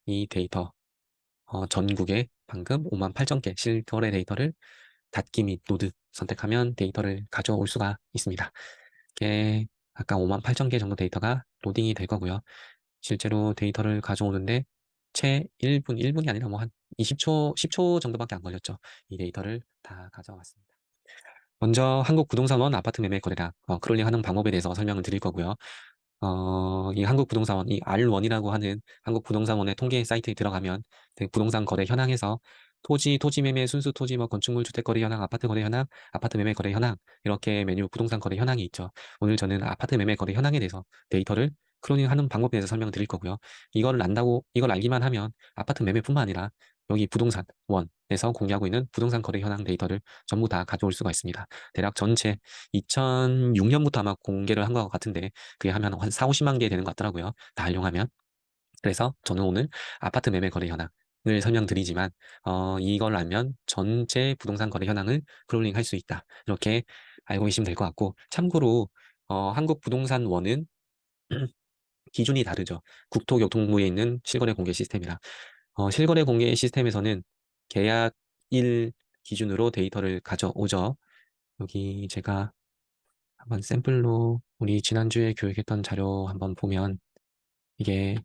이 데이터 전국에 방금 58,000개 실거래 데이터를 닫기 및 노드 선택하면 데이터를 가져올 수가 있습니다. 이게 아까 58,000개 정도 데이터가 로딩이 될 거고요. 실제로 데이터를 가져오는데 채 1분이 아니라 뭐 한 20초, 10초 정도밖에 안 걸렸죠. 이 데이터를 다 가져왔습니다. 먼저 한국부동산원 아파트 매매 거래량 크롤링 하는 방법에 대해서 설명을 드릴 거고요. 이 한국부동산원, 이 R1이라고 하는 한국부동산원의 통계 사이트에 들어가면 그 부동산 거래 현황에서 토지 매매, 순수 토지, 뭐 건축물 주택 거래 현황, 아파트 거래 현황, 아파트 매매 거래 현황 이렇게 메뉴 부동산 거래 현황이 있죠. 오늘 저는 아파트 매매 거래 현황에 대해서 데이터를 크로닝하는 방법에 대해서 설명을 드릴 거고요. 이걸 알기만 하면 아파트 매매뿐만 아니라 여기 부동산 원에서 공개하고 있는 부동산 거래 현황 데이터를 전부 다 가져올 수가 있습니다. 대략 전체 2006년부터 아마 공개를 한 것 같은데 그게 하면 한 4, 50만 개 되는 것 같더라고요. 다 활용하면. 그래서 저는 오늘 아파트 매매 거래 현황을 설명드리지만 이걸 알면 전체 부동산 거래 현황을 크롤링 할 수 있다. 이렇게 알고 계시면 될 것 같고 참고로 한국부동산원은 기준이 다르죠. 국토교통부에 있는 실거래 공개 시스템이랑 실거래 공개 시스템에서는 계약일 기준으로 데이터를 가져오죠. 여기 제가 한번 샘플로 우리 지난주에 교육했던 자료 한번 보면 이게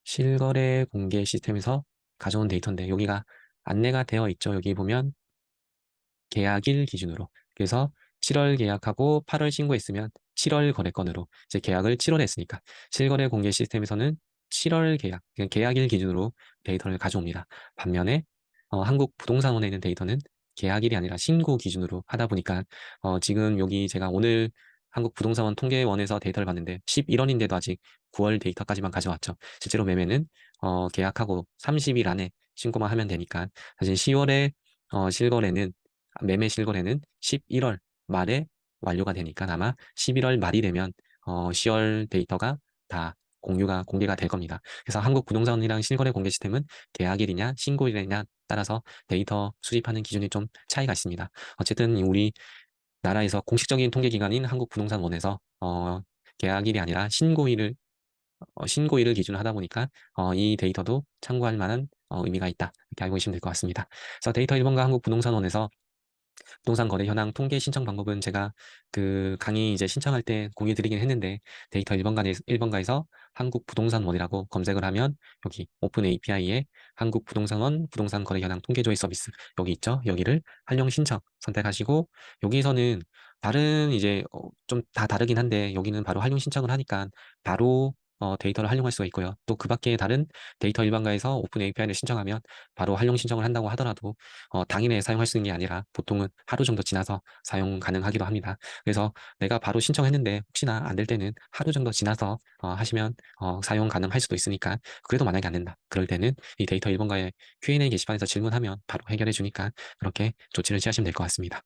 실거래 공개 시스템에서 가져온 데이터인데 여기가 안내가 되어 있죠. 여기 보면 계약일 기준으로. 그래서 7월 계약하고 8월 신고했으면 7월 거래건으로 이제 계약을 7월에 했으니까 실거래 공개 시스템에서는 7월 계약, 그냥 계약일 기준으로 데이터를 가져옵니다. 반면에 한국 부동산원에 있는 데이터는 계약일이 아니라 신고 기준으로 하다 보니까 지금 여기 제가 오늘 한국 부동산원 통계원에서 데이터를 봤는데 11월인데도 아직 9월 데이터까지만 가져왔죠. 실제로 매매는 계약하고 30일 안에 신고만 하면 되니까 사실 10월에 실거래는 매매 실거래는 11월 말에 완료가 되니까 아마 11월 말이 되면 10월 데이터가 다 공개가 될 겁니다. 그래서 한국 부동산이랑 실거래 공개 시스템은 계약일이냐 신고일이냐 따라서 데이터 수집하는 기준이 좀 차이가 있습니다. 어쨌든 우리 나라에서 공식적인 통계 기관인 한국부동산원에서 계약일이 아니라 신고일을 기준으로 하다 보니까 이 데이터도 참고할 만한 의미가 있다. 이렇게 알고 계시면 될 것 같습니다. 그래서 데이터 1번과 한국부동산원에서 부동산 거래 현황 통계 신청 방법은 제가 그 강의 이제 신청할 때 공유 드리긴 했는데 데이터 1번가에서 한국부동산원이라고 검색을 하면 여기 오픈 API에 한국부동산원 부동산 거래 현황 통계 조회 서비스 여기 있죠. 여기를 활용 신청 선택하시고 여기서는 다른 이제 좀 다 다르긴 한데 여기는 바로 활용 신청을 하니까 바로 데이터를 활용할 수가 있고요. 또 그 밖에 다른 데이터 일반가에서 오픈 API를 신청하면 바로 활용 신청을 한다고 하더라도 당일에 사용할 수 있는 게 아니라 보통은 하루 정도 지나서 사용 가능하기도 합니다. 그래서 내가 바로 신청했는데 혹시나 안 될 때는 하루 정도 지나서 하시면 사용 가능할 수도 있으니까 그래도 만약에 안 된다. 그럴 때는 이 데이터 1번가의 Q&A 게시판에서 질문하면 바로 해결해 주니까 그렇게 조치를 취하시면 될 것 같습니다.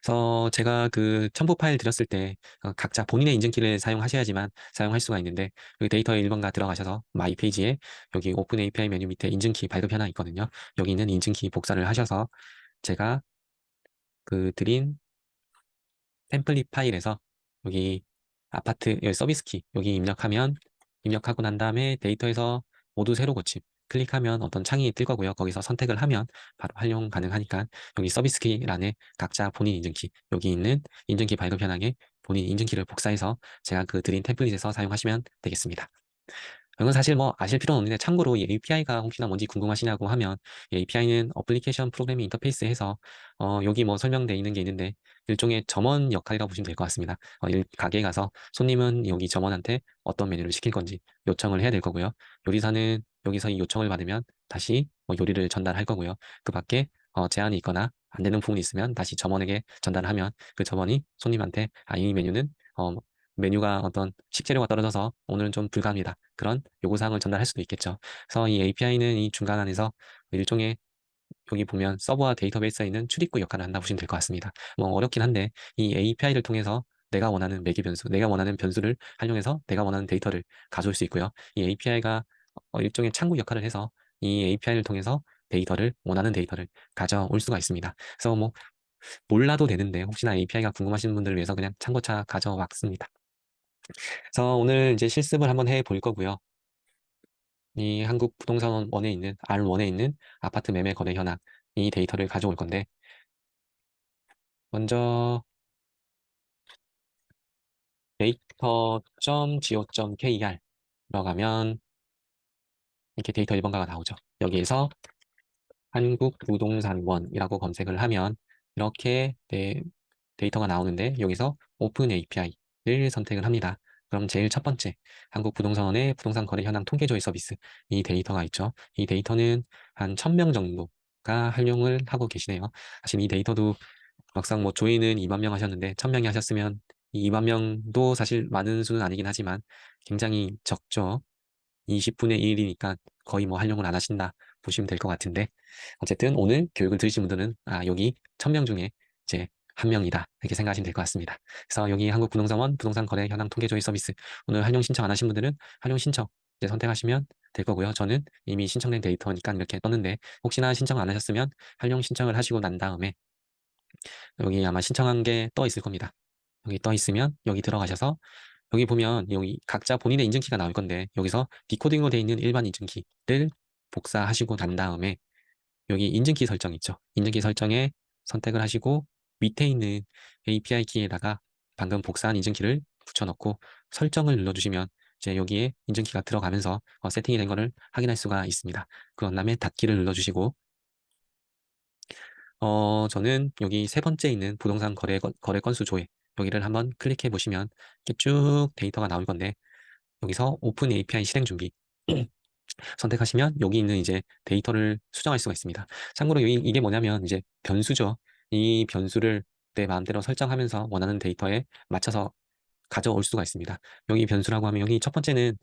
그래서 제가 그 첨부 파일 드렸을 때 각자 본인의 인증키를 사용하셔야지만 사용할 수가 있는데 그 데이터 1번가 들어가셔서 마이 페이지에 여기 오픈 API 메뉴 밑에 인증키 발급 현황 있거든요. 여기 있는 인증키 복사를 하셔서 제가 그 드린 템플릿 파일에서 여기 아파트 여기 서비스 키 여기 입력하고 난 다음에 데이터에서 모두 새로 고침 클릭하면 어떤 창이 뜰 거고요. 거기서 선택을 하면 바로 활용 가능하니까 여기 서비스 키란에 각자 본인 인증키 여기 있는 인증키 발급 현황에 본인 인증키를 복사해서 제가 그 드린 템플릿에서 사용하시면 되겠습니다. 이건 사실 뭐 아실 필요는 없는데 참고로 이 API가 혹시나 뭔지 궁금하시냐고 하면 이 API는 어플리케이션 프로그래밍 인터페이스 해서 여기 뭐 설명되어 있는 게 있는데 일종의 점원 역할이라고 보시면 될 것 같습니다. 가게에 가서 손님은 여기 점원한테 어떤 메뉴를 시킬 건지 요청을 해야 될 거고요. 요리사는 여기서 이 요청을 받으면 다시 뭐 요리를 전달할 거고요. 그 밖에 제한이 있거나 안 되는 부분이 있으면 다시 점원에게 전달하면 그 점원이 손님한테 이 메뉴는 메뉴가 어떤 식재료가 떨어져서 오늘은 좀 불가합니다. 그런 요구사항을 전달할 수도 있겠죠. 그래서 이 API는 이 중간 안에서 일종의 여기 보면 서버와 데이터베이스에 있는 출입구 역할을 한다고 보시면 될 것 같습니다. 뭐 어렵긴 한데 이 API를 통해서 내가 원하는 매개 변수, 내가 원하는 변수를 활용해서 내가 원하는 데이터를 가져올 수 있고요. 이 API가 일종의 창구 역할을 해서 이 API를 통해서 원하는 데이터를 가져올 수가 있습니다. 그래서 뭐 몰라도 되는데 혹시나 API가 궁금하신 분들을 위해서 그냥 참고차 가져왔습니다. 그래서 오늘 이제 실습을 한번 해 볼 거고요. 이 한국 부동산 원에 있는 R1에 있는 아파트 매매 거래 현황 이 데이터를 가져올 건데 먼저 데이터.go.kr 들어가면 이렇게 데이터 1번가가 나오죠. 여기에서 한국부동산원이라고 검색을 하면 이렇게 데이터가 나오는데 여기서 오픈 API를 선택을 합니다. 그럼 제일 첫 번째 한국부동산원의 부동산 거래 현황 통계 조회 서비스 이 데이터가 있죠. 이 데이터는 한 1000명 정도가 활용을 하고 계시네요. 사실 이 데이터도 막상 뭐 조회는 2만 명 하셨는데 1000명이 하셨으면 이 2만 명도 사실 많은 수는 아니긴 하지만 굉장히 적죠. 20분의 1이니까 거의 뭐 활용을 안 하신다 보시면 될 것 같은데 어쨌든 오늘 교육을 들으신 분들은 여기 1000명 중에 이제 한 명이다 이렇게 생각하시면 될 것 같습니다. 그래서 여기 한국부동산원 부동산 거래 현황 통계 조회 서비스 오늘 활용 신청 안 하신 분들은 활용 신청 이제 선택하시면 될 거고요. 저는 이미 신청된 데이터니까 이렇게 떴는데 혹시나 신청 안 하셨으면 활용 신청을 하시고 난 다음에 여기 아마 신청한 게 떠 있을 겁니다. 여기 떠 있으면 여기 들어가셔서 여기 보면 여기 각자 본인의 인증키가 나올 건데 여기서 디코딩으로 되어 있는 일반 인증키를 복사하시고 난 다음에 여기 인증키 설정 있죠. 인증키 설정에 선택을 하시고 밑에 있는 API 키에다가 방금 복사한 인증키를 붙여넣고 설정을 눌러주시면 이제 여기에 인증키가 들어가면서 세팅이 된 거를 확인할 수가 있습니다. 그런 다음에 닫기를 눌러주시고 저는 여기 세 번째 있는 부동산 거래 건수 조회 여기를 한번 클릭해 보시면 이렇게 쭉 데이터가 나올 건데 여기서 오픈 API 실행 준비 선택하시면 여기 있는 이제 데이터를 수정할 수가 있습니다. 참고로 이게 뭐냐면 이제 변수죠. 이 변수를 내 마음대로 설정하면서 원하는 데이터에 맞춰서 가져올 수가 있습니다. 여기 변수라고 하면 여기 첫 번째는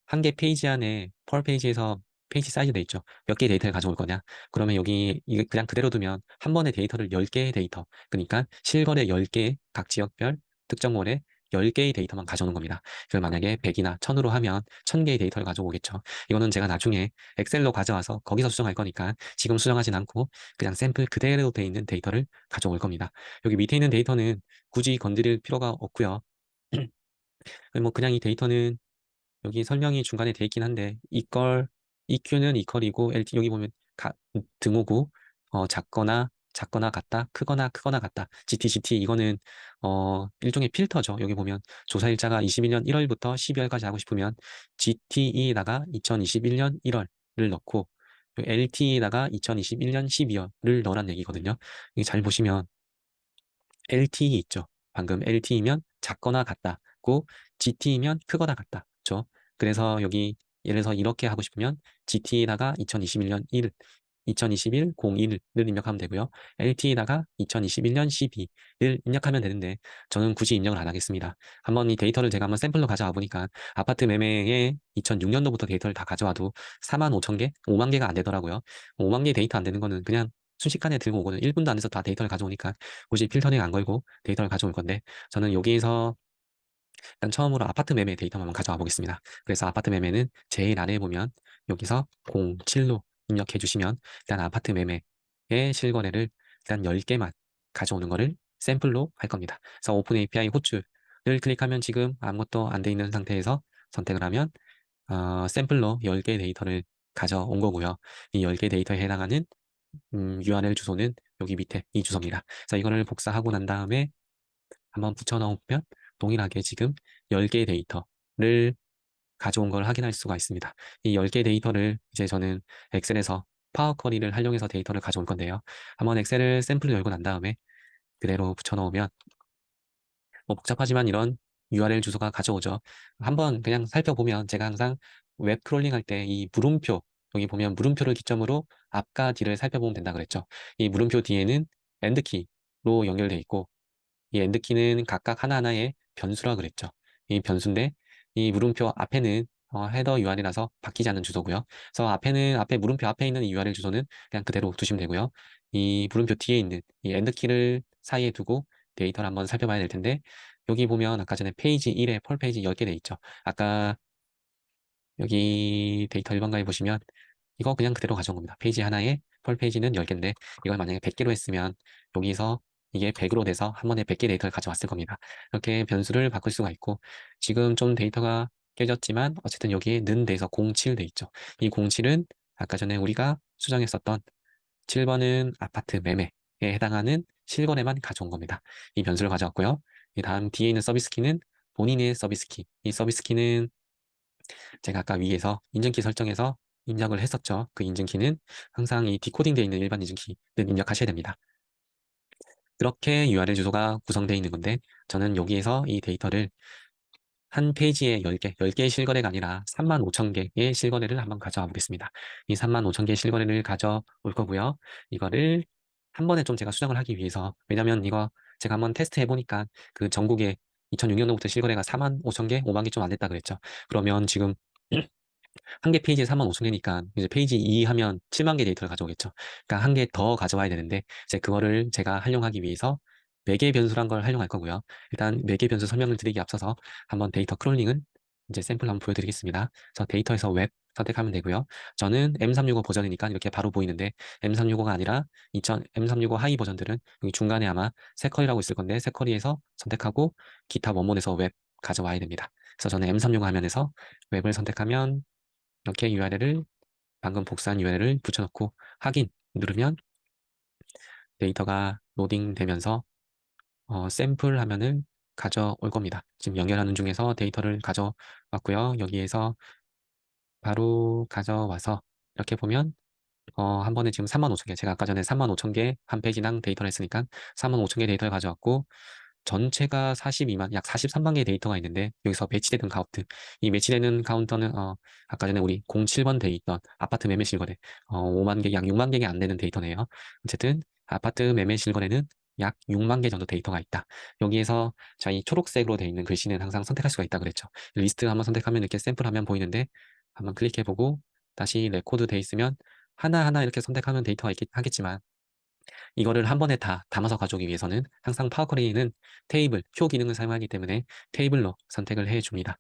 한 개 페이지 안에 펄 페이지에서 페이지 사이즈 돼 있죠. 몇 개의 데이터를 가져올 거냐. 그러면 여기 이게 그냥 그대로 두면 한 번에 데이터를 10개의 데이터 그러니까 실거래 10개 각 지역별 특정월에 10개의 데이터만 가져오는 겁니다. 그걸 만약에 100이나 1000으로 하면 1000개의 데이터를 가져오겠죠. 이거는 제가 나중에 엑셀로 가져와서 거기서 수정할 거니까 지금 수정하진 않고 그냥 샘플 그대로 돼 있는 데이터를 가져올 겁니다. 여기 밑에 있는 데이터는 굳이 건드릴 필요가 없고요. 뭐 그냥 이 데이터는 여기 설명이 중간에 돼 있긴 한데 EQ는 이퀄이고 LT 여기 보면 등호구 작거나 같다 크거나 같다 GT 이거는 일종의 필터죠. 여기 보면 조사일자가 21년 1월부터 12월까지 하고 싶으면 GT에다가 2021년 1월을 넣고 LT에다가 2021년 12월을 넣으란 얘기거든요. 이게 잘 보시면 LTE 있죠. 방금 LTE면 작거나 같다고 GT이면 크거나 같다. 그렇죠? 그래서 여기 예를 들어서 이렇게 하고 싶으면 GT에다가 2021년 1, 2021 01을 입력하면 되고요. LT에다가 2021년 12를 입력하면 되는데 저는 굳이 입력을 안 하겠습니다. 한번 이 데이터를 제가 한번 샘플로 가져와 보니까 아파트 매매에 2006년도부터 데이터를 다 가져와도 4만 5천 개, 5만 개가 안 되더라고요. 5만 개 데이터 안 되는 거는 그냥 순식간에 들고 오거든요. 1분도 안 돼서 다 데이터를 가져오니까 굳이 필터링 안 걸고 데이터를 가져올 건데 저는 여기에서 일단 처음으로 아파트 매매 데이터만 가져와 보겠습니다. 그래서 아파트 매매는 제일 아래에 보면 여기서 07로 입력해 주시면 일단 아파트 매매의 실거래를 일단 10개만 가져오는 거를 샘플로 할 겁니다. 그래서 오픈 API 호출을 클릭하면 지금 아무것도 안 돼 있는 상태에서 선택을 하면 샘플로 10개 데이터를 가져온 거고요. 이 10개 데이터에 해당하는 URL 주소는 여기 밑에 이 주소입니다. 그래서 이거를 복사하고 난 다음에 한번 붙여 넣으면 동일하게 지금 10개의 데이터를 가져온 걸 확인할 수가 있습니다. 이 10개 데이터를 이제 저는 엑셀에서 파워 쿼리를 활용해서 데이터를 가져올 건데요. 한번 엑셀을 샘플로 열고 난 다음에 그대로 붙여 넣으면 뭐 복잡하지만 이런 URL 주소가 가져오죠. 한번 그냥 살펴보면 제가 항상 웹 크롤링 할 때 이 물음표 여기 보면 물음표를 기점으로 앞과 뒤를 살펴보면 된다 그랬죠. 이 물음표 뒤에는 엔드키로 연결돼 있고 이 엔드키는 각각 하나하나의 변수라 그랬죠. 이 변수인데 이 물음표 앞에는 헤더 UR이라서 바뀌지 않는 주소고요. 그래서 앞에 물음표 앞에 있는 이 URL 주소는 그냥 그대로 두시면 되고요. 이 물음표 뒤에 있는 이 엔드키를 사이에 두고 데이터를 한번 살펴봐야 될 텐데 여기 보면 아까 전에 페이지 1에 펄 페이지 10개 돼 있죠. 아까 여기 데이터 1번가에 보시면 이거 그냥 그대로 가져온 겁니다. 페이지 하나에 펄 페이지는 10개인데 이걸 만약에 100개로 했으면 여기서 이게 100으로 돼서 한 번에 100개 데이터를 가져왔을 겁니다. 이렇게 변수를 바꿀 수가 있고 지금 좀 데이터가 깨졌지만 어쨌든 여기에 는 돼서 07 돼 있죠. 이 07은 아까 전에 우리가 수정했었던 7번은 아파트 매매에 해당하는 실거래만 가져온 겁니다. 이 변수를 가져왔고요. 이 다음 뒤에 있는 서비스 키는 본인의 서비스 키. 이 서비스 키는 제가 아까 위에서 인증키 설정해서 입력을 했었죠. 그 인증키는 항상 이 디코딩되어 있는 일반 인증키는 입력하셔야 됩니다. 그렇게 URL 주소가 구성되어 있는 건데 저는 여기에서 이 데이터를 한 페이지에 10개, 10개의 실거래가 아니라 35,000개의 실거래를 한번 가져와 보겠습니다. 이 35,000개의 실거래를 가져올 거고요. 이거를 한 번에 좀 제가 수정을 하기 위해서, 왜냐면 이거 제가 한번 테스트 해보니까 그 전국에 2006년도부터 실거래가 45,000개, 5만 개 좀 안 됐다 그랬죠. 그러면 지금 한 개 페이지에 45,000개니까 이제 페이지 2 하면 7만 개 데이터를 가져오겠죠. 그러니까 한 개 더 가져와야 되는데 이제 그거를 제가 활용하기 위해서 매개 변수란 걸 활용할 거고요. 일단 매개 변수 설명을 드리기 앞서서 한번 데이터 크롤링을 이제 샘플 한번 보여드리겠습니다. 그래서 데이터에서 웹 선택하면 되고요. 저는 M365 버전이니까 이렇게 바로 보이는데 M365가 아니라 M365 하이 버전들은 여기 중간에 아마 세커리라고 있을 건데 세커리에서 선택하고 기타 원본에서 웹 가져와야 됩니다. 그래서 저는 M365 화면에서 웹을 선택하면 이렇게 URL을 방금 복사한 URL을 붙여넣고 확인 누르면 데이터가 로딩되면서 샘플 화면을 가져올 겁니다. 지금 연결하는 중에서 데이터를 가져왔고요. 여기에서 바로 가져와서 이렇게 보면 한 번에 지금 35,000개, 제가 아까 전에 35,000개 한 페이지당 데이터를 했으니까 35,000개 데이터를 가져왔고 전체가 42만, 약 43만 개의 데이터가 있는데 여기서 매치되는 카운트. 이 매치되는 카운터는 아까 전에 우리 07번 돼 있던 아파트 매매 실거래 5만 개, 약 6만 개가 안 되는 데이터네요. 어쨌든 아파트 매매 실거래는 약 6만 개 정도 데이터가 있다. 여기에서 저희 초록색으로 되어 있는 글씨는 항상 선택할 수가 있다 그랬죠. 리스트 한번 선택하면 이렇게 샘플 화면 보이는데 한번 클릭해보고 다시 레코드 돼 있으면 하나하나 이렇게 선택하면 데이터가 있긴 하겠지만 이거를 한 번에 다 담아서 가져오기 위해서는 항상 파워 쿼리는 테이블, 표 기능을 사용하기 때문에 테이블로 선택을 해줍니다.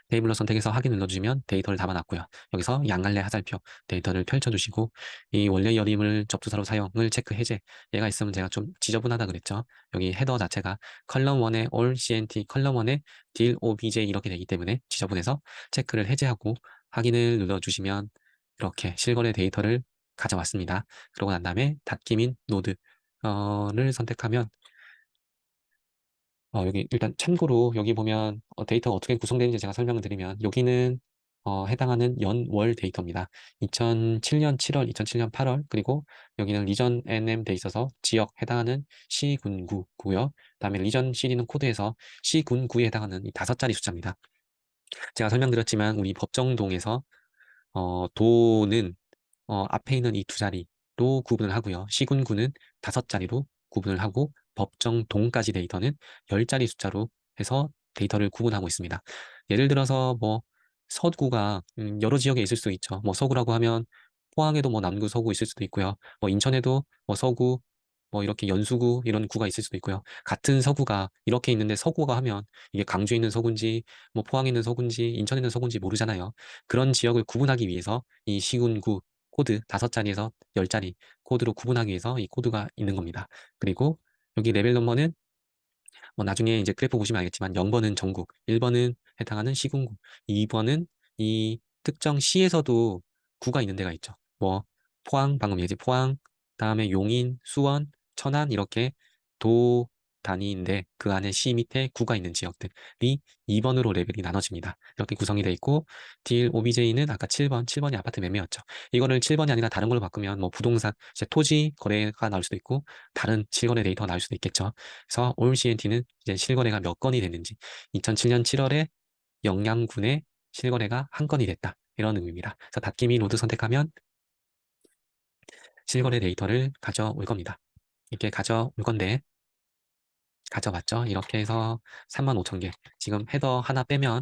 테이블로 선택해서 확인 눌러주시면 데이터를 담아놨고요. 여기서 양갈래 하살표 데이터를 펼쳐주시고 이 원래 여림을 접두사로 사용을 체크 해제 얘가 있으면 제가 좀 지저분하다 그랬죠. 여기 헤더 자체가 컬럼 1에 all CNT, 컬럼 1에 deal obj 이렇게 되기 때문에 지저분해서 체크를 해제하고 확인을 눌러주시면 이렇게 실거래 데이터를 가져왔습니다. 그러고 난 다음에 닫기민 노드를 선택하면 여기 일단 참고로 여기 보면 데이터가 어떻게 구성되는지 제가 설명을 드리면 여기는 해당하는 연, 월 데이터입니다. 2007년 7월, 2007년 8월 그리고 여기는 리전 NM 돼 있어서 지역 해당하는 시군구고요. 그다음에 리전 CD는 코드에서 시군구에 해당하는 이 5자리 숫자입니다. 제가 설명드렸지만 우리 법정동에서 도는 앞에 있는 이 2자리로 구분을 하고요. 시군구는 5자리로 구분을 하고 법정 동까지 데이터는 10자리 숫자로 해서 데이터를 구분하고 있습니다. 예를 들어서 뭐 서구가 여러 지역에 있을 수 있죠. 뭐 서구라고 하면 포항에도 뭐 남구, 서구 있을 수도 있고요. 뭐 인천에도 뭐 서구, 뭐 이렇게 연수구 이런 구가 있을 수도 있고요. 같은 서구가 이렇게 있는데 서구가 하면 이게 강주에 있는 서구인지 뭐 포항에 있는 서구인지 인천에 있는 서구인지 모르잖아요. 그런 지역을 구분하기 위해서 이 시군구 코드 5자리에서 10자리 코드로 구분하기 위해서 이 코드가 있는 겁니다. 그리고 여기 레벨 넘버는 뭐 나중에 이제 그래프 보시면 알겠지만 0번은 전국, 1번은 해당하는 시군구, 2번은 이 특정 시에서도 구가 있는 데가 있죠. 뭐 포항, 방금 얘기 포항, 다음에 용인, 수원, 천안 이렇게 도 단위인데 그 안에 시 밑에 구가 있는 지역들이 2번으로 레벨이 나눠집니다. 이렇게 구성이 되어 있고 딜 OBJ는 아까 7번, 7번이 아파트 매매였죠. 이거를 7번이 아니라 다른 걸로 바꾸면 뭐 부동산, 이제 토지 거래가 나올 수도 있고 다른 실거래 데이터가 나올 수도 있겠죠. 그래서 올 CNT는 이제 실거래가 몇 건이 됐는지 2007년 7월에 영양군에 실거래가 한 건이 됐다. 이런 의미입니다. 그래서 닷기미 로드 선택하면 실거래 데이터를 가져올 겁니다. 이렇게 가져올 건데 가져왔죠. 이렇게 해서 35,000개. 지금 헤더 하나 빼면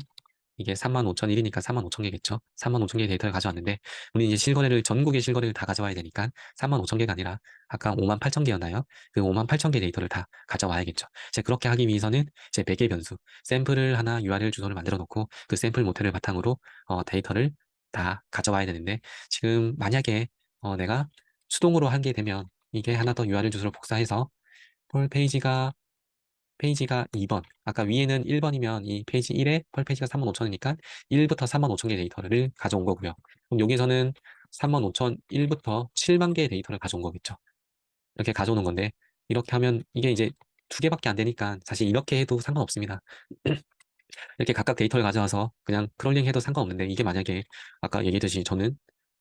이게 35,001이니까 35,000개겠죠. 35,000개 데이터를 가져왔는데 우리 이제 실거래를 전국의 실거래를 다 가져와야 되니까 35,000개가 아니라 아까 58,000개였나요? 그 58,000개 데이터를 다 가져와야겠죠. 이제 그렇게 하기 위해서는 이제 매개 변수 샘플을 하나 URL 주소를 만들어 놓고 그 샘플 모델을 바탕으로 데이터를 다 가져와야 되는데 지금 만약에 내가 수동으로 하게 되면 이게 하나 더 URL 주소를 복사해서 홀 페이지가 페이지가 2번. 아까 위에는 1번이면 이 페이지 1에 펄 페이지가 35,000이니까 1부터 35,000개 데이터를 가져온 거고요. 그럼 여기서는 35,001부터 7만 개의 데이터를 가져온 거겠죠. 이렇게 가져오는 건데 이렇게 하면 이게 이제 두 개밖에 안 되니까 사실 이렇게 해도 상관없습니다. 이렇게 각각 데이터를 가져와서 그냥 크롤링 해도 상관없는데 이게 만약에 아까 얘기했듯이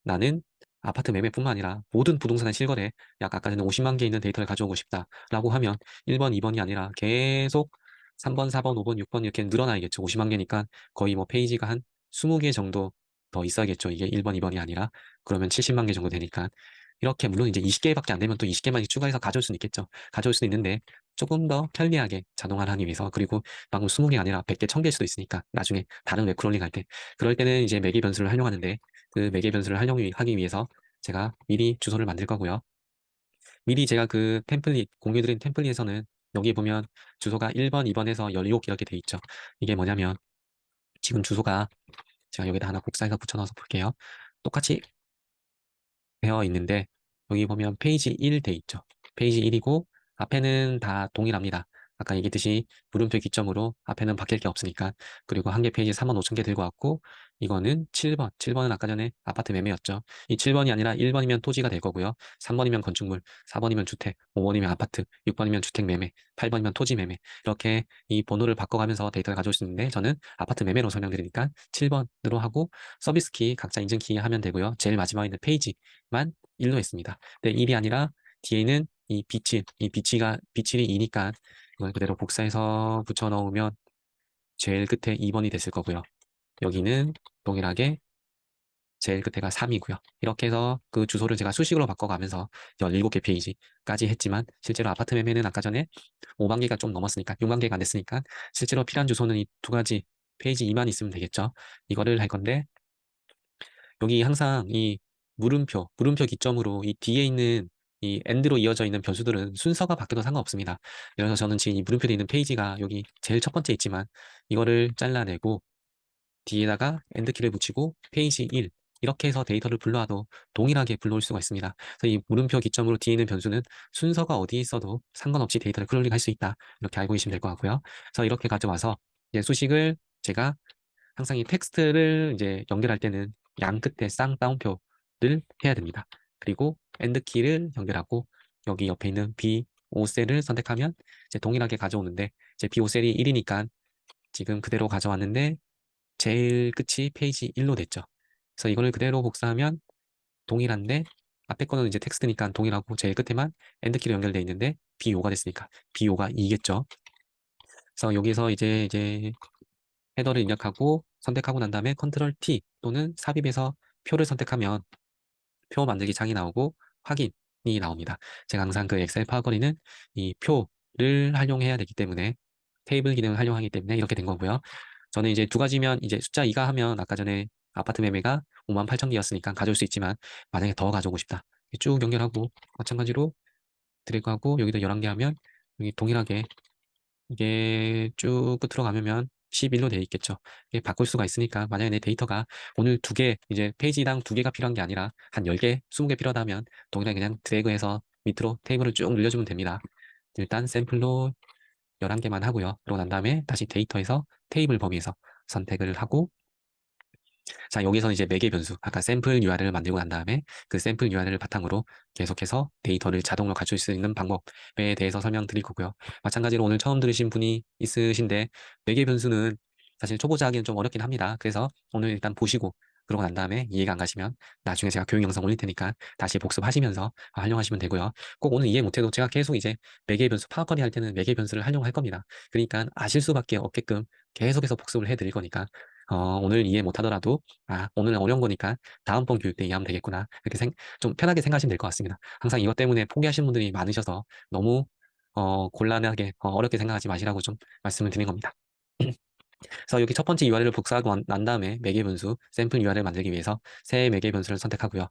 나는 아파트 매매뿐만 아니라 모든 부동산의 실거래 약 아까 전에 50만 개 있는 데이터를 가져오고 싶다라고 하면 1번, 2번이 아니라 계속 3번, 4번, 5번, 6번 이렇게 늘어나야겠죠. 50만 개니까 거의 뭐 페이지가 한 20개 정도 더 있어야겠죠. 이게 1번, 2번이 아니라 그러면 70만 개 정도 되니까 이렇게 물론 이제 20개밖에 안 되면 또 20개만 추가해서 가져올 수는 있겠죠. 가져올 수는 있는데 조금 더 편리하게 자동화를 하기 위해서 그리고 방금 20개 아니라 100개, 1000개일 수도 있으니까 나중에 다른 웹 크롤링 할 때 그럴 때는 이제 매개 변수를 활용하는데 그 매개 변수를 활용하기 위해서 제가 미리 주소를 만들 거고요. 미리 제가 그 템플릿 공유드린 템플릿에서는 여기 보면 주소가 1번, 2번에서 17개 이렇게 돼 있죠. 이게 뭐냐면 지금 주소가 제가 여기다 하나 복사해서 붙여넣어서 볼게요. 똑같이 되어 있는데 여기 보면 페이지 1 돼 있죠. 페이지 1이고 앞에는 다 동일합니다. 아까 얘기했듯이 물음표 기점으로 앞에는 바뀔 게 없으니까 그리고 한 개 페이지 45,000개 들고 왔고 이거는 7번 7번은 아까 전에 아파트 매매였죠. 이 7번이 아니라 1번이면 토지가 될 거고요. 3번이면 건축물, 4번이면 주택, 5번이면 아파트, 6번이면 주택 매매, 8번이면 토지 매매 이렇게 이 번호를 바꿔가면서 데이터를 가져올 수 있는데 저는 아파트 매매로 설명드리니까 7번으로 하고 서비스 키 각자 인증 키 하면 되고요. 제일 마지막에 있는 페이지만 1로 했습니다. 근데 1이 아니라 뒤에는 이 비칠, 이 비칠이 2니까 이걸 그대로 복사해서 붙여 넣으면 제일 끝에 2번이 됐을 거고요. 여기는 동일하게 제일 끝에가 3이고요. 이렇게 해서 그 주소를 제가 수식으로 바꿔가면서 17개 페이지까지 했지만 실제로 아파트 매매는 아까 전에 5만 개가 좀 넘었으니까 6만 개가 안 됐으니까 실제로 필요한 주소는 이 두 가지 페이지 2만 있으면 되겠죠. 이거를 할 건데 여기 항상 이 물음표 기점으로 이 뒤에 있는 이 end로 이어져 있는 변수들은 순서가 바뀌어도 상관없습니다. 예를 들어서 저는 지금 이 물음표에 있는 페이지가 여기 제일 첫 번째 있지만 이거를 잘라내고 뒤에다가 end키를 붙이고 페이지 1 이렇게 해서 데이터를 불러와도 동일하게 불러올 수가 있습니다. 그래서 이 물음표 기점으로 뒤에 있는 변수는 순서가 어디에 있어도 상관없이 데이터를 크롤링 할 수 있다. 이렇게 알고 계시면 될 것 같고요. 그래서 이렇게 가져와서 이제 수식을 제가 항상 이 텍스트를 이제 연결할 때는 양 끝에 쌍따옴표를 해야 됩니다. 그리고 엔드 키를 연결하고 여기 옆에 있는 B5 셀을 선택하면 이제 동일하게 가져오는데 이제 B5 셀이 1이니까 지금 그대로 가져왔는데 제일 끝이 페이지 1로 됐죠. 그래서 이거를 그대로 복사하면 동일한데 앞에 거는 이제 텍스트니까 동일하고 제일 끝에만 엔드 키로 연결되어 있는데 B5가 됐으니까 B5가 2겠죠. 그래서 여기서 이제 헤더를 입력하고 선택하고 난 다음에 컨트롤 T 또는 삽입해서 표를 선택하면 표 만들기 창이 나오고 확인이 나옵니다. 제가 항상 그 엑셀 파워쿼리는 이 표를 활용해야 되기 때문에 테이블 기능을 활용하기 때문에 이렇게 된 거고요. 저는 이제 두 가지면 이제 숫자 2가 하면 아까 전에 아파트 매매가 58,000개였으니까 가져올 수 있지만 만약에 더 가져오고 싶다. 쭉 연결하고 마찬가지로 드래그하고 여기도 11개 하면 여기 동일하게 이게 쭉 끝으로 가면 11로 되어 있겠죠. 이게 바꿀 수가 있으니까 만약에 내 데이터가 오늘 두 개, 이제 페이지당 두 개가 필요한 게 아니라 한 10개, 20개 필요하다면 동일하게 그냥 드래그해서 밑으로 테이블을 쭉 늘려주면 됩니다. 일단 샘플로 11개만 하고요. 그러고 난 다음에 다시 데이터에서 테이블 범위에서 선택을 하고 자, 여기서 이제 매개 변수, 아까 샘플 URL을 만들고 난 다음에 그 샘플 URL을 바탕으로 계속해서 데이터를 자동으로 가져올 수 있는 방법에 대해서 설명드릴 거고요. 마찬가지로 오늘 처음 들으신 분이 있으신데 매개 변수는 사실 초보자 하기는 좀 어렵긴 합니다. 그래서 오늘 일단 보시고 그러고 난 다음에 이해가 안 가시면 나중에 제가 교육 영상 올릴 테니까 다시 복습하시면서 활용하시면 되고요. 꼭 오늘 이해 못해도 제가 계속 이제 매개 변수 파악거리 할 때는 매개 변수를 활용할 겁니다. 그러니까 아실 수밖에 없게끔 계속해서 복습을 해드릴 거니까 오늘 이해 못하더라도 오늘은 어려운 거니까 다음번 교육 때 이해하면 되겠구나. 그렇게 좀 편하게 생각하시면 될 것 같습니다. 항상 이것 때문에 포기하시는 분들이 많으셔서 너무 곤란하게 어렵게 생각하지 마시라고 좀 말씀을 드린 겁니다. 그래서 여기 첫 번째 URL을 복사하고 난 다음에 매개 변수 샘플 URL 만들기 위해서 새 매개 변수를 선택하고요.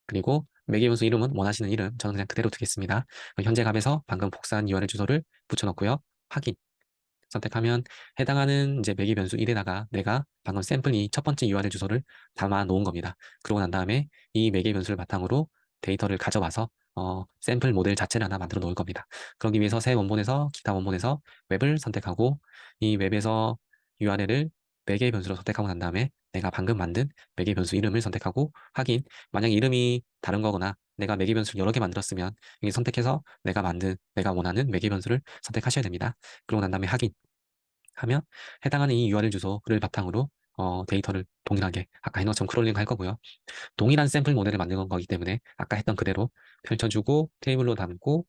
그리고 매개 변수 이름은 원하시는 이름 저는 그냥 그대로 두겠습니다. 현재 값에서 방금 복사한 URL 주소를 붙여넣고요. 확인 선택하면 해당하는 이제 매개 변수 1에다가 내가 방금 샘플이 첫 번째 URL 주소를 담아 놓은 겁니다. 그러고 난 다음에 이 매개 변수를 바탕으로 데이터를 가져와서 샘플 모델 자체를 하나 만들어 놓을 겁니다. 그러기 위해서 새 원본에서 기타 원본에서 웹을 선택하고 이 웹에서 URL을 매개 변수로 선택하고 난 다음에 내가 방금 만든 매개 변수 이름을 선택하고 확인. 만약 이름이 다른 거거나 내가 매개 변수를 여러 개 만들었으면 여기 선택해서 내가 원하는 매개 변수를 선택하셔야 됩니다. 그러고 난 다음에 확인 하면 해당하는 이 URL 주소를 바탕으로 데이터를 동일하게 아까 해놓은 것처럼 크롤링 할 거고요. 동일한 샘플 모델을 만든 거기 때문에 아까 했던 그대로 펼쳐주고 테이블로 담고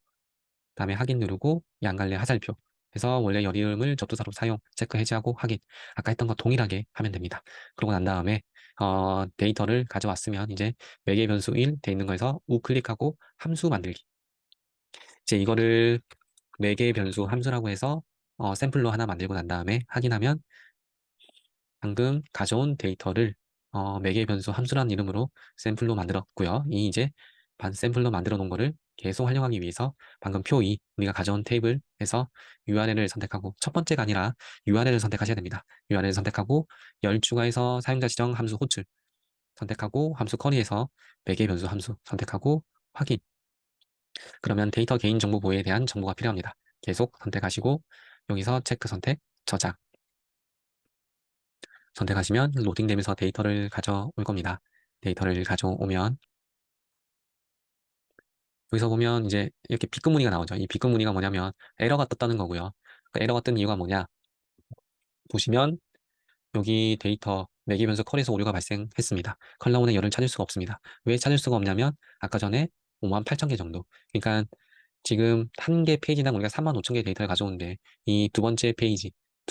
다음에 확인 누르고 양갈래 하살표 해서 원래 열 이름을 접두사로 사용 체크 해제하고 확인 아까 했던 거 동일하게 하면 됩니다. 그러고 난 다음에 데이터를 가져왔으면 이제 매개 변수 1 돼 있는 거에서 우클릭하고 함수 만들기 이제 이거를 매개 변수 함수라고 해서 샘플로 하나 만들고 난 다음에 확인하면 방금 가져온 데이터를 매개 변수 함수라는 이름으로 샘플로 만들었고요. 이 이제 반 샘플로 만들어 놓은 거를 계속 활용하기 위해서 방금 표 2, 우리가 가져온 테이블에서 URL을 선택하고 첫 번째가 아니라 URL을 선택하셔야 됩니다. URL을 선택하고 열 추가해서 사용자 지정 함수 호출 선택하고 함수 커리에서 매개 변수 함수 선택하고 확인. 그러면 데이터 개인정보 보호에 대한 정보가 필요합니다. 계속 선택하시고 여기서 체크 선택, 저장 선택하시면 로딩되면서 데이터를 가져올 겁니다. 데이터를 가져오면 여기서 보면 이제 이렇게 B급 문의가 나오죠. 이 B급 문의가 뭐냐면 에러가 떴다는 거고요. 그 에러가 뜬 이유가 뭐냐 보시면 여기 데이터 매개 변수 컬에서 오류가 발생했습니다. 컬 나오는 열을 찾을 수가 없습니다. 왜 찾을 수가 없냐면 아까 전에 58,000개 정도. 그러니까 지금 한 개 페이지당 우리가 35,000개 데이터를 가져오는데 이 두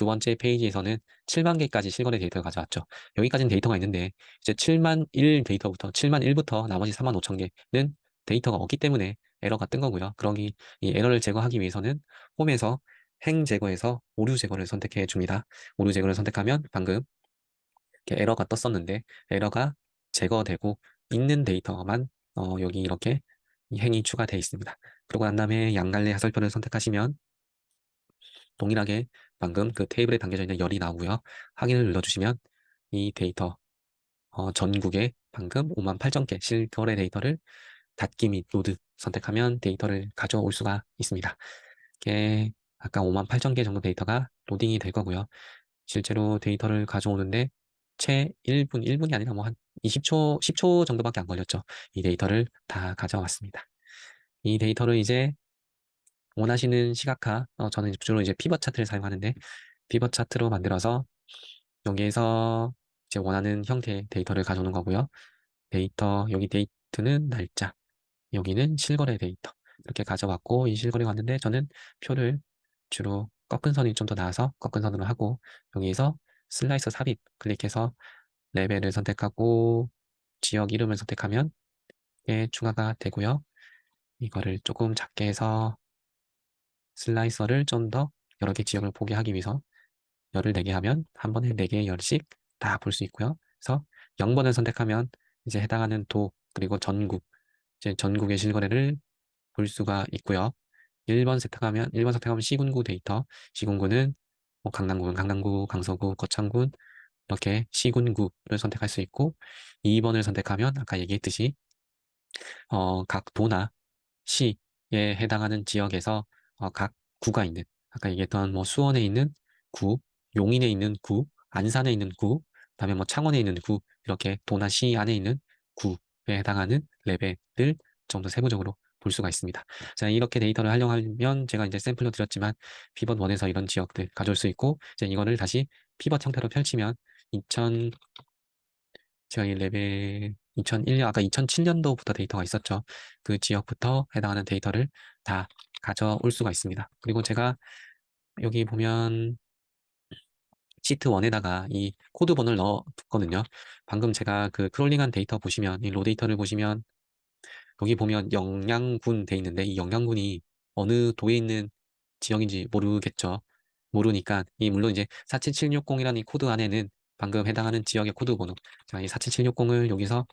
번째 페이지에서는 7만 개까지 실거래 데이터를 가져왔죠. 여기까지는 데이터가 있는데 이제 7만 1 데이터부터 7만 1부터 나머지 4만 5천 개는 데이터가 없기 때문에 에러가 뜬 거고요. 그러기 이 에러를 제거하기 위해서는 홈에서 행 제거해서 오류 제거를 선택해 줍니다. 오류 제거를 선택하면 방금 이렇게 에러가 떴었는데 에러가 제거되고 있는 데이터만 여기 이렇게 이 행이 추가되어 있습니다. 그러고 난 다음에 양갈래 하설표를 선택하시면 동일하게 방금 그 테이블에 담겨져 있는 열이 나오고요. 확인을 눌러주시면 이 데이터 전국에 방금 58,000개 실거래 데이터를 닫기 및 로드 선택하면 데이터를 가져올 수가 있습니다. 이게 아까 58,000개 정도 데이터가 로딩이 될 거고요. 실제로 데이터를 가져오는데 채 1분이 아니라 뭐 한 20초, 10초 정도밖에 안 걸렸죠. 이 데이터를 다 가져왔습니다. 이 데이터를 이제 원하시는 시각화, 저는 주로 이제 피벗 차트를 사용하는데 피벗 차트로 만들어서 여기에서 이제 원하는 형태의 데이터를 가져오는 거고요. 여기 데이트는 날짜, 여기는 실거래 데이터 이렇게 가져왔고 이 실거래 왔는데 저는 표를 주로 꺾은 선이 좀 더 나아서 꺾은 선으로 하고 여기에서 슬라이서 삽입 클릭해서 레벨을 선택하고 지역 이름을 선택하면 예, 추가가 되고요. 이거를 조금 작게 해서 슬라이서를 좀 더 여러 개 지역을 보게 하기 위해서 열을 내게 하면 한 번에 4개의 열씩 다 볼 수 있고요. 그래서 0번을 선택하면 이제 해당하는 도 그리고 전국 이제 전국의 실거래를 볼 수가 있고요. 1번 선택하면 시군구 데이터 시군구는 뭐 강남구는 강남구, 강서구, 거창군 이렇게 시군구를 선택할 수 있고 2번을 선택하면 아까 얘기했듯이 각 도나 시에 해당하는 지역에서 각 구가 있는 아까 얘기했던 뭐 수원에 있는 구, 용인에 있는 구, 안산에 있는 구, 그다음에 뭐 창원에 있는 구 이렇게 도나 시 안에 있는 구에 해당하는 레벨을 좀 더 세부적으로 볼 수가 있습니다. 자, 이렇게 데이터를 활용하면 제가 이제 샘플로 드렸지만 피벗 1에서 이런 지역들 가져올 수 있고 이제 이거를 다시 피벗 형태로 펼치면 2000 제가 이 레벨 2001년 아까 2007년도부터 데이터가 있었죠. 그 지역부터 해당하는 데이터를 다 가져올 수가 있습니다. 그리고 제가 여기 보면 시트 1에다가 이 코드 번호를 넣어뒀거든요. 방금 제가 그 크롤링한 데이터 보시면 이 로 데이터를 보시면 여기 보면 영양군 돼 있는데 이 영양군이 어느 도에 있는 지역인지 모르겠죠. 모르니까 이 물론 이제 47760이라는 이 코드 안에는 방금 해당하는 지역의 코드 번호 자, 이 47760을 여기서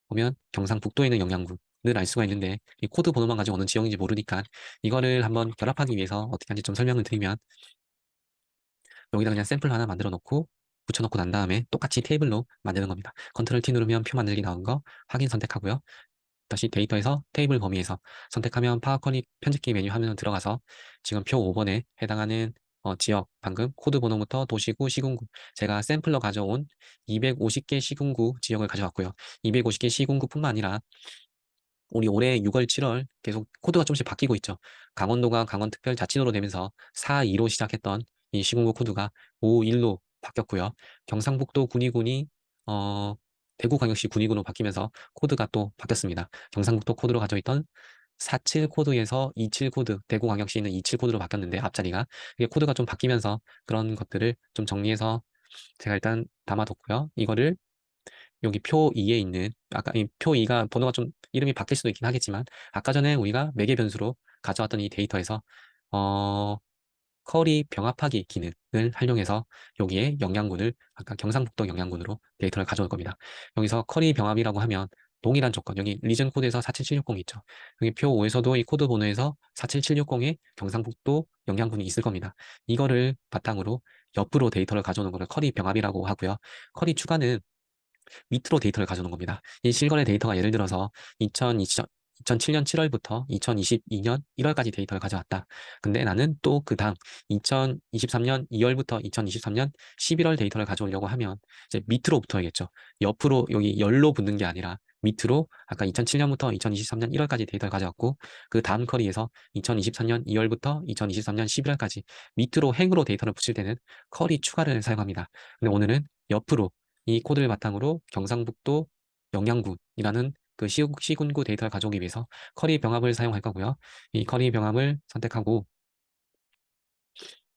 보면 경상북도에 있는 영양군을 알 수가 있는데 이 코드 번호만 가지고 어느 지역인지 모르니까 이거를 한번 결합하기 위해서 어떻게 하는지 좀 설명을 드리면 여기다 그냥 샘플 하나 만들어 놓고 붙여놓고 난 다음에 똑같이 테이블로 만드는 겁니다. 컨트롤 T 누르면 표 만들기 나온 거 확인 선택하고요. 다시 데이터에서 테이블 범위에서 선택하면 파워쿼리 편집기 메뉴 화면 들어가서 지금 표 5번에 해당하는 지역, 방금 코드 번호부터 도시구, 시군구, 제가 샘플러 가져온 250개 시군구 지역을 가져왔고요. 250개 시군구뿐만 아니라 우리 올해 6월, 7월 계속 코드가 조금씩 바뀌고 있죠. 강원도가 강원특별자치도로 되면서 4.2로 시작했던 이 시군구 코드가 5.1로 바뀌었고요. 경상북도 군위군이 대구광역시 군위군으로 바뀌면서 코드가 또 바뀌었습니다. 경상북도 코드로 가져 있던 47 코드에서 27 코드, 대구광역시 있는 27 코드로 바뀌었는데 앞자리가 이게 코드가 좀 바뀌면서 그런 것들을 좀 정리해서 제가 일단 담아뒀고요. 이거를 여기 표 2에 있는 아까 이 표 2가 번호가 좀 이름이 바뀔 수도 있긴 하겠지만 아까 전에 우리가 매개 변수로 가져왔던 이 데이터에서 어 커리 병합하기 기능을 활용해서 여기에 영양군을 아까 경상북도 영양군으로 데이터를 가져올 겁니다. 여기서 커리 병합이라고 하면 동일한 조건, 여기 리전 코드에서 47760 있죠. 여기 표 5에서도 이 코드 번호에서 47760에 경상북도 영양군이 있을 겁니다. 이거를 바탕으로 옆으로 데이터를 가져오는 거를 커리 병합이라고 하고요. 커리 추가는 밑으로 데이터를 가져오는 겁니다. 이 실거래 데이터가 예를 들어서 2007년 7월부터 2022년 1월까지 데이터를 가져왔다. 근데 나는 또 그 다음 2023년 2월부터 2023년 11월 데이터를 가져오려고 하면 이제 밑으로 붙어야겠죠. 옆으로 여기 열로 붙는 게 아니라 밑으로 아까 2007년부터 2023년 1월까지 데이터를 가져왔고 그 다음 커리에서 2024년 2월부터 2023년 11월까지 밑으로 행으로 데이터를 붙일 때는 커리 추가를 사용합니다. 근데 오늘은 옆으로 이 코드를 바탕으로 경상북도 영양군이라는 그 시군구 데이터를 가져오기 위해서 커리 병합을 사용할 거고요. 이 커리 병합을 선택하고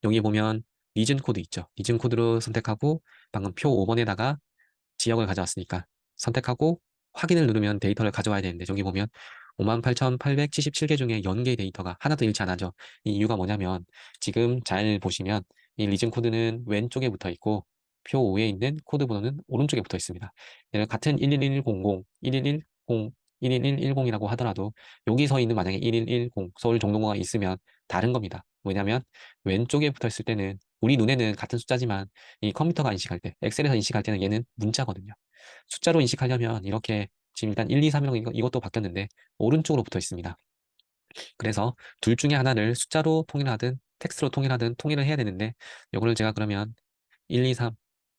여기 보면 리즌 코드 있죠. 리즌 코드로 선택하고 방금 표 5번에다가 지역을 가져왔으니까 선택하고 확인을 누르면 데이터를 가져와야 되는데 저기 보면 58,877개 중에 연계 데이터가 하나도 일치 안 하죠. 이 이유가 뭐냐면 지금 잘 보시면 이 리즌 코드는 왼쪽에 붙어 있고 표 5에 있는 코드 번호는 오른쪽에 붙어 있습니다. 같은 111100, 1110, 11110이라고 하더라도 여기 서 있는 만약에 1110 서울 종로가 있으면 다른 겁니다. 왜냐하면 왼쪽에 붙어 있을 때는 우리 눈에는 같은 숫자지만 이 컴퓨터가 인식할 때, 엑셀에서 인식할 때는 얘는 문자거든요. 숫자로 인식하려면 이렇게 지금 일단 1, 2, 3, 1 이것도 바뀌었는데 오른쪽으로 붙어 있습니다. 그래서 둘 중에 하나를 숫자로 통일하든 텍스트로 통일하든 통일을 해야 되는데 이거를 제가 그러면 1, 2, 3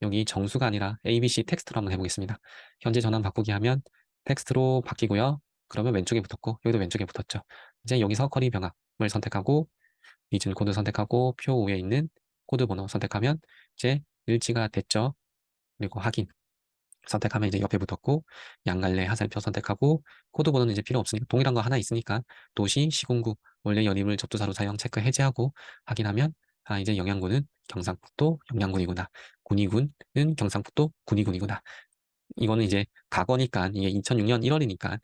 여기 정수가 아니라 ABC 텍스트로 한번 해보겠습니다. 현재 전환 바꾸기 하면 텍스트로 바뀌고요. 그러면 왼쪽에 붙었고 여기도 왼쪽에 붙었죠. 이제 여기서 커리 병합을 선택하고 리즌 코드 선택하고 표 위에 있는 코드 번호 선택하면 이제 일치가 됐죠. 그리고 확인 선택하면 이제 옆에 붙었고 양갈래 하살표 선택하고 코드 번호는 이제 필요 없으니까 동일한 거 하나 있으니까 도시 시군구 원래 연임을 접두사로 사용 체크 해제하고 확인하면 아 이제 영양군은 경상북도 영양군이구나. 군위군은 경상북도 군위군이구나. 이거는 이제 과거니까 이게 2006년 1월이니까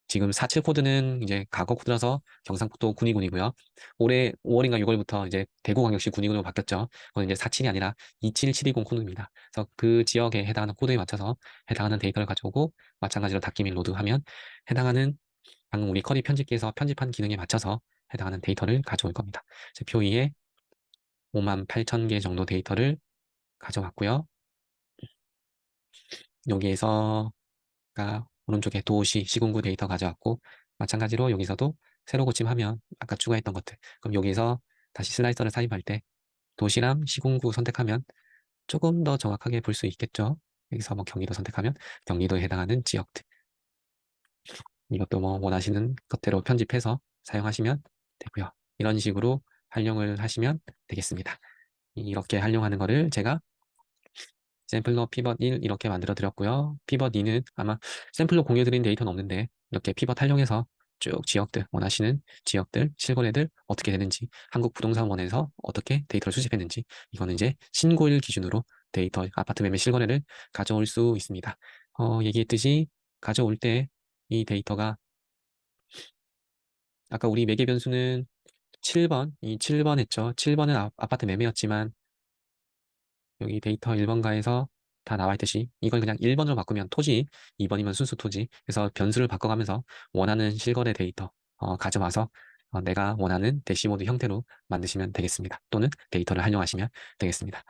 지금 47 코드는 이제 과거 코드라서 경상북도 군위군이고요. 올해 5월인가 6월부터 이제 대구광역시 군위군으로 바뀌었죠. 그건 이제 47이 아니라 27720 코드입니다. 그래서 그 지역에 해당하는 코드에 맞춰서 해당하는 데이터를 가져오고 마찬가지로 닷기밀 로드하면 해당하는 방금 우리 커리 편집기에서 편집한 기능에 맞춰서 해당하는 데이터를 가져올 겁니다. 표 2에 58,000개 정도 데이터를 가져왔고요. 여기에서 오른쪽에 도시, 시군구 데이터 가져왔고 마찬가지로 여기서도 새로 고침하면 아까 추가했던 것들 그럼 여기서 다시 슬라이서를 삽입할 때 도시랑 시군구 선택하면 조금 더 정확하게 볼 수 있겠죠. 여기서 뭐 경기도 선택하면 경기도에 해당하는 지역들 이것도 뭐 원하시는 것대로 편집해서 사용하시면 되고요. 이런 식으로 활용을 하시면 되겠습니다. 이렇게 활용하는 거를 제가 샘플러 피벗 1 이렇게 만들어 드렸고요. 피벗 2는 아마 샘플로 공유해 드린 데이터는 없는데 이렇게 피벗 활용해서 쭉 지역들, 원하시는 지역들, 실거래들 어떻게 되는지, 한국부동산원에서 어떻게 데이터를 수집했는지 이거는 이제 신고일 기준으로 데이터, 아파트 매매 실거래를 가져올 수 있습니다. 얘기했듯이 가져올 때 이 데이터가 아까 우리 매개 변수는 7번, 이 7번 했죠. 7번은 아파트 매매였지만 여기 데이터 1번가에서 다 나와 있듯이 이걸 그냥 1번으로 바꾸면 토지, 2번이면 순수 토지. 그래서 변수를 바꿔가면서 원하는 실거래 데이터 가져와서 내가 원하는 대시보드 형태로 만드시면 되겠습니다. 또는 데이터를 활용하시면 되겠습니다.